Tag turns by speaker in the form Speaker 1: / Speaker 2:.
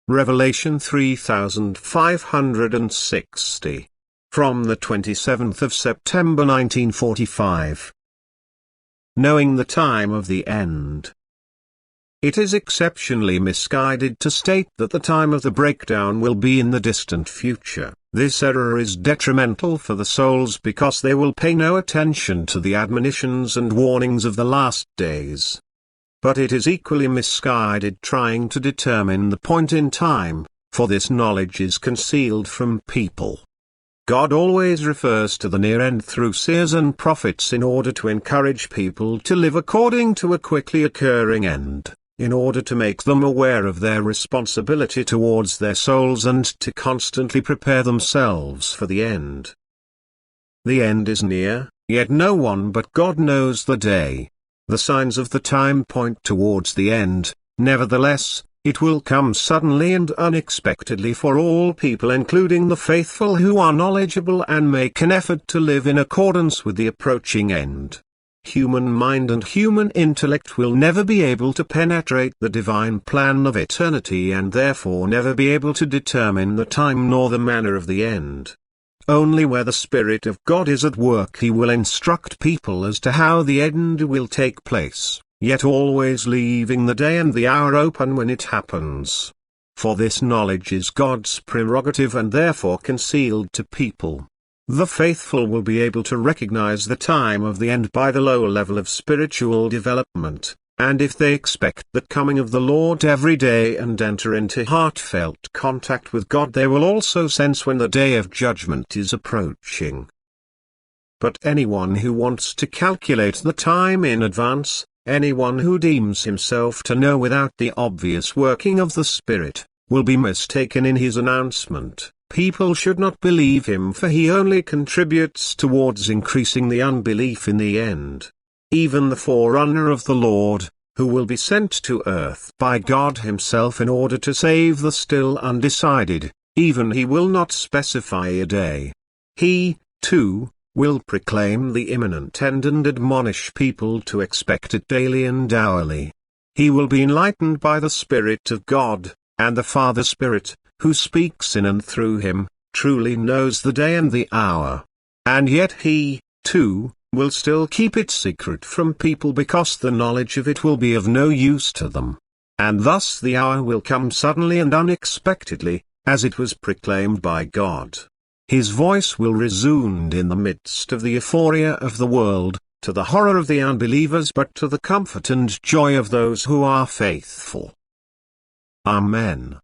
Speaker 1: Revelation 3560. From the 27th of September 1945. Knowing the time of the end. It is exceptionally misguided to state that the time of the breakdown will be in the distant future. This error is detrimental for the souls because they will pay no attention to the admonitions and warnings of the last days. But it is equally misguided trying to determine the point in time, for this knowledge is concealed from people. God always refers to the near end through seers and prophets in order to encourage people to live according to a quickly occurring end, in order to make them aware of their responsibility towards their souls and to constantly prepare themselves for the end. The end is near, yet no one but God knows the day. The signs of the time point towards the end. Nevertheless, it will come suddenly and unexpectedly for all people, including the faithful who are knowledgeable and make an effort to live in accordance with the approaching end. Human mind and human intellect will never be able to penetrate the divine plan of eternity and therefore never be able to determine the time nor the manner of the end. Only where the Spirit of God is at work He will instruct people as to how the end will take place, yet always leaving the day and the hour open when it happens. For this knowledge is God's prerogative and therefore concealed to people. The faithful will be able to recognize the time of the end by the lower level of spiritual development, and if they expect the coming of the Lord every day and enter into heartfelt contact with God, they will also sense when the day of judgment is approaching. But anyone who wants to calculate the time in advance, anyone who deems himself to know without the obvious working of the Spirit, will be mistaken in his announcement. People should not believe him, for he only contributes towards increasing the unbelief in the end. Even the forerunner of the Lord, who will be sent to earth by God Himself in order to save the still undecided, even he will not specify a day. He, too, will proclaim the imminent end and admonish people to expect it daily and hourly. He will be enlightened by the Spirit of God, and the Father Spirit, who speaks in and through him, truly knows the day and the hour. And yet he, too, will still keep it secret from people because the knowledge of it will be of no use to them. And thus the hour will come suddenly and unexpectedly, as it was proclaimed by God. His voice will resound in the midst of the euphoria of the world, to the horror of the unbelievers but to the comfort and joy of those who are faithful. Amen.